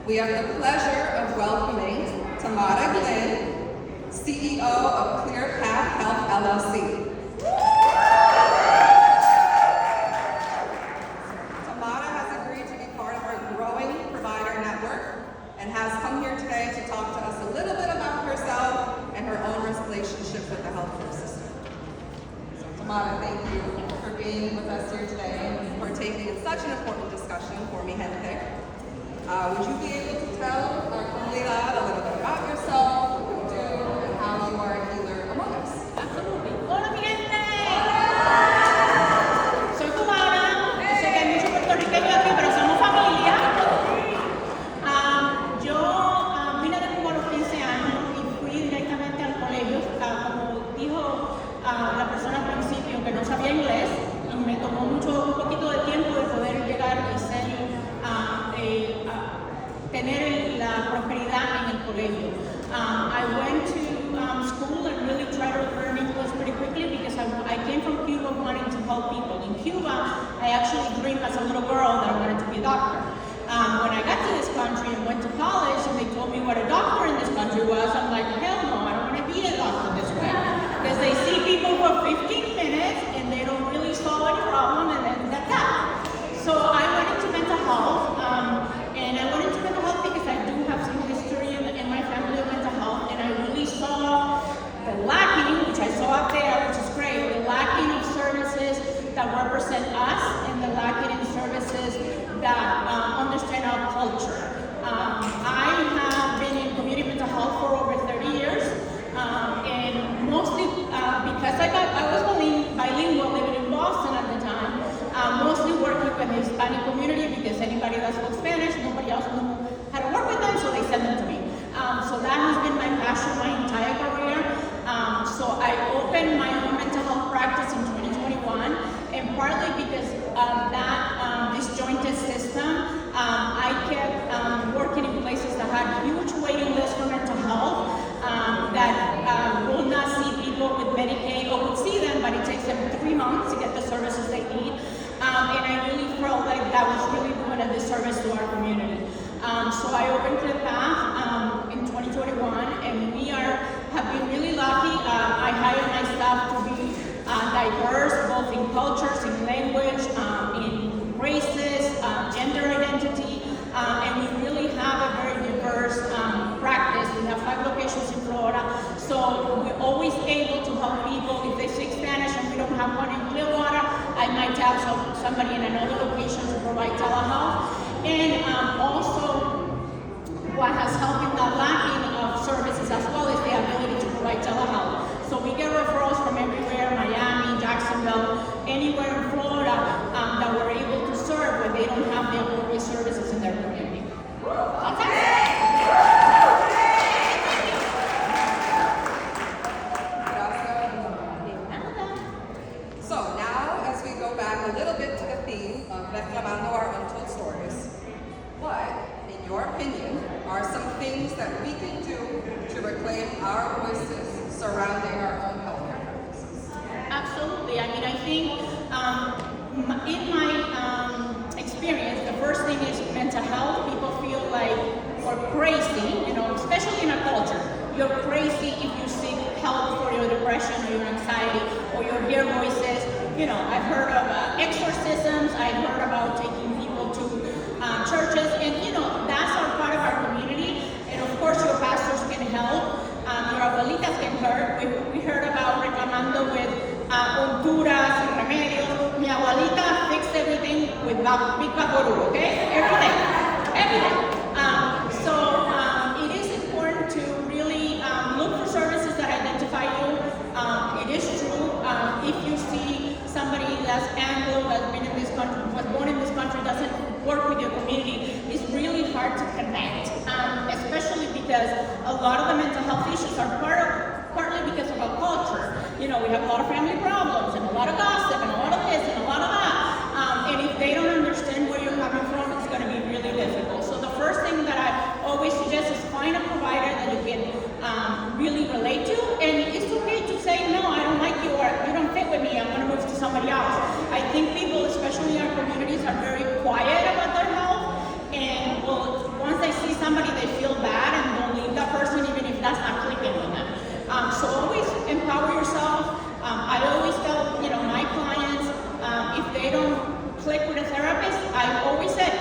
We have the pleasure of welcoming Tamara Glynn, CEO of Clear Path Health LLC. Tamara has agreed to be part of our growing provider network and has come here today to talk to us a little bit about herself and her own relationship with the healthcare system. So Tamara, thank you for being with us here today and partaking in such an important discussion for Mi Gente. Would you be able to tell our comunidad a little bit about yourself, what you do, and how you are a healer among us? Absolutely. Hola, mi gente. Soy cubana. Sé que hay muchos puertorriqueños aquí, pero somos familia. Yo vine de Cuba a los 15 años y fui directamente al colegio. Como dijo la persona al principio, que no sabía inglés, y me tomó un poquito de tiempo de poder llegar y ser tener la prosperidad en el colegio. I went to school and really tried to learn English pretty quickly because I came from Cuba wanting to help people. In Cuba, I actually dreamed as a little girl that I wanted to be a doctor. When I got to this country and went to college and they told me what a doctor in this country was, I'm like, hell no, I don't want to be a doctor this way. Because they see people for 15 minutes and they don't really solve any problem and then that's that. So I went into mental health. And I went into mental health because I do have some history in my family of mental health, and I really saw the lacking, which I saw up there, which is great, the lacking of services that represent us and the lacking in services that understand our culture. I have been in community mental health for over 30 years, and mostly because I was bilingual living in Boston at the time, mostly working with the Hispanic community because anybody that spoke Spanish, nobody else knew how to work with them, so they sent them to me. So that has been my passion my entire career. So I opened my own mental health practice in 2021, and partly because of that disjointed system, I kept working in places that had huge waiting lists for mental health, that will not see people with Medicaid or would see them, but it takes them 3 months to get the services they need. And I really felt like that was really doing a disservice to our community. So I opened Clear Path in 2021, and we have been really lucky. I hired my staff to be diverse, both in cultures, in language, in races, gender identity, and we really have a very diverse practice. We have 5 locations in Florida, so we're always able to help people. If they speak Spanish and we don't have one in Clearwater, I might have somebody in another location to provide telehealth. And also, what has helped in the lacking of services as well is the ability to provide telehealth. So we get referrals from everywhere, Miami, Jacksonville, anywhere in Florida that we're able to serve when they don't have the appropriate services in their community. That's it. So now, as we go back a little bit to the theme of reclamando our untold stories, what, in your opinion, are some things that we can do to reclaim our voices surrounding our own healthcare practices? Absolutely. I mean, I think in my experience, the first thing is mental health. People feel like we're crazy, especially in our culture. You're crazy if you seek help for your depression or your anxiety or your hear voices. I've heard of exorcisms. I've heard about taking people to churches, and that's our part of our community. And of course, your pastors can help. Your abuelitas can help. We heard about reclamando with unturas and remedios. Mi abuelita fixed everything with Big Vaporub, okay? Everything. So it is important to really look for services that identify you. It is true, if you see somebody that's Anglo, that's been in this country, was born in this country, doesn't work with your community, it's really hard to connect, especially because a lot of the mental health issues are partly because of our culture. We have a lot of family problems and a lot of gossip and a lot of this and a lot of that. And if they don't understand where you're coming from, it's going to be really difficult. So the first thing that I always suggest is find a provider that you can really relate to. And it's okay to say, no, I don't like you, or you don't fit with me, I'm going to move to somebody else. I think people, especially in our communities, are very quiet about their health. And once they see they don't click with a therapist, I always said,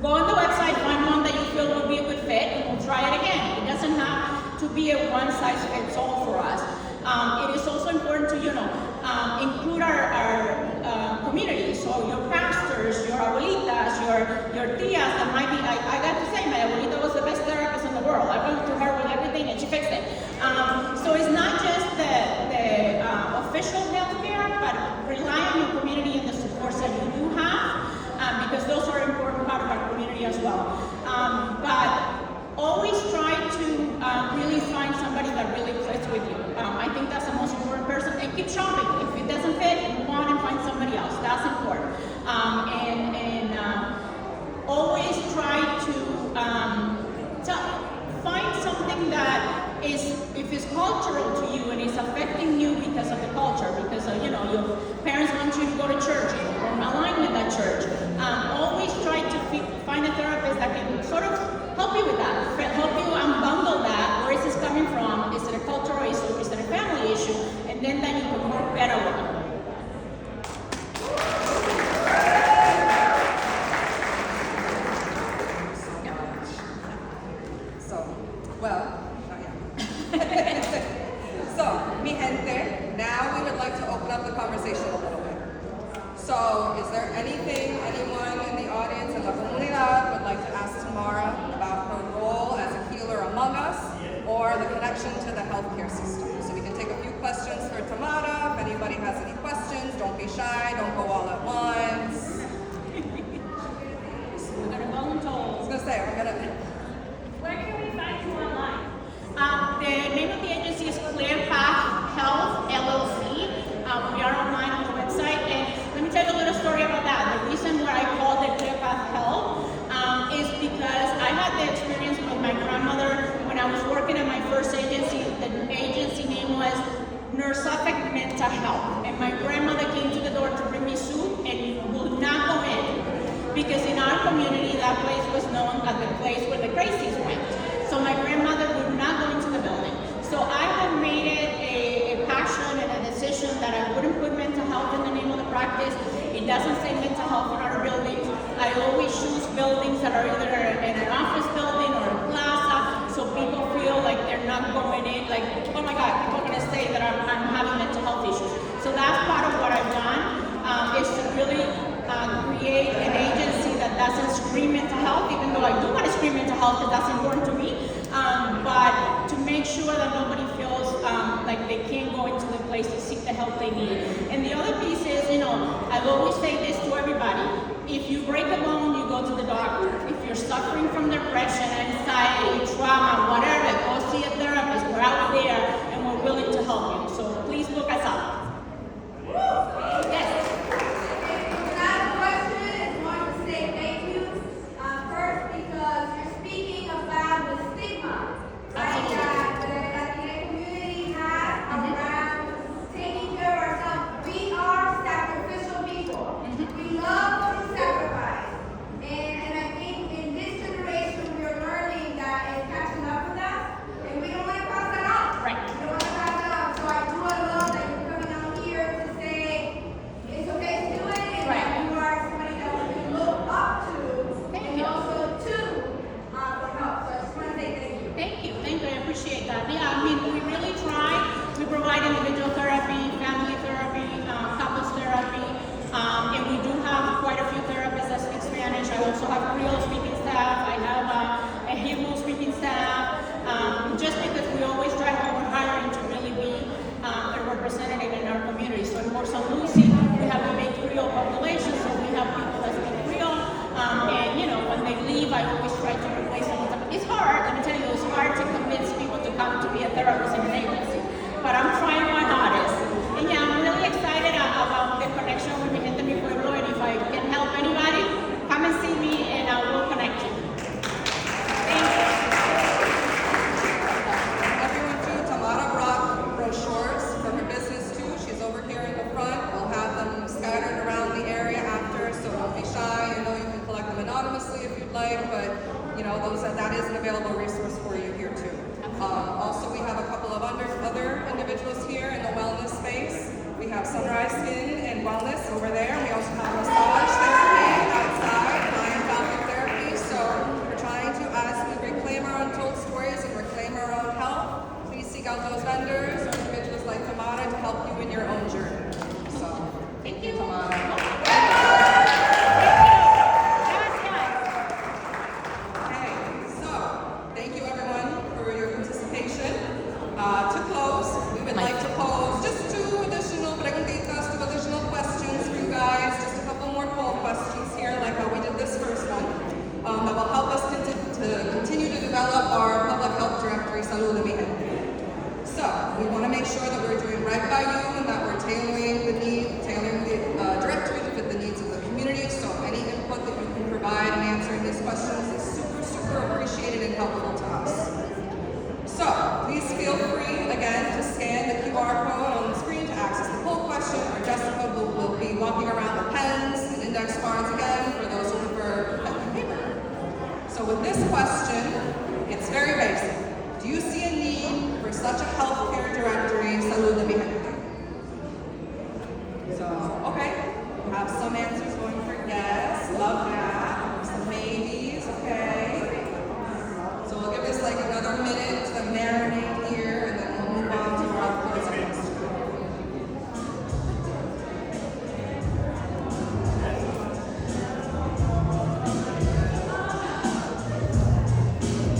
go on the website, find one that you feel will be a good fit, and we'll try it again. It doesn't have to be a one-size-fits-all for us. It is also important to, include our community. So your pastors, your abuelitas, your tias, that might be, I got to say, my abuelita was the best therapist in the world. I went to her with everything and she fixed it. So it's not just the official healthcare, but rely on your community and the supports that you do have, because those are an important part of our community as well. But always try to really find somebody that really clicks with you. I think that's the most important person. And keep shopping. If it doesn't fit, move on and find somebody else. That's important. And always try to find something that is, if it's cultural to you and it's affecting you because of the culture, because your parents want you to go to church or align with that church. Always try to find a therapist that can sort of help you with that, help you unbundle that. Where is this coming from? Is it a cultural issue? Is it a family issue? And then that you can work better with them. So, mi gente, now we would like to open up the conversation a little bit. So, is there anyone in the audience in la comunidad would like to ask Tamara about her role as a healer among us, or the connection to the healthcare system? So we can take a few questions for Tamara. If anybody has any questions, don't be shy, don't go all at once. We're gonna volunteer. I was gonna say, Where can we find you online? The name of the agency is Clear Path Health LLC. We are online on the website, and let me tell you a little story about that. The reason why I called it Clear Path Health is because I had the experience with my grandmother when I was working at my first agency. The agency name was Nurse Affect Mental Health, and my grandmother came to the door to bring me soup and would not go in because in our community that place was known as the place where the crazies went. So my grandmother would not go into the building. So I have made it a passion and a decision that I wouldn't put mental health in the name of the practice. It doesn't say mental health in our buildings. I always choose buildings that are either in an office building or a plaza, so people feel like they're not going in, like, oh my God, people are gonna say that I'm having mental health issues. So that's part of what I've done, is to really create an agency that doesn't scream mental health, even though I do want to scream mental health because that's important to me, but to make sure that nobody feels like they can't go into the place to seek the help they need. And the other piece is, I've always say this to everybody: if you break a bone, you go to the doctor. If you're suffering from depression, anxiety, trauma, whatever, go see a therapist. We're out there and we're willing to help you. So please look us up. Yes. that is an available resource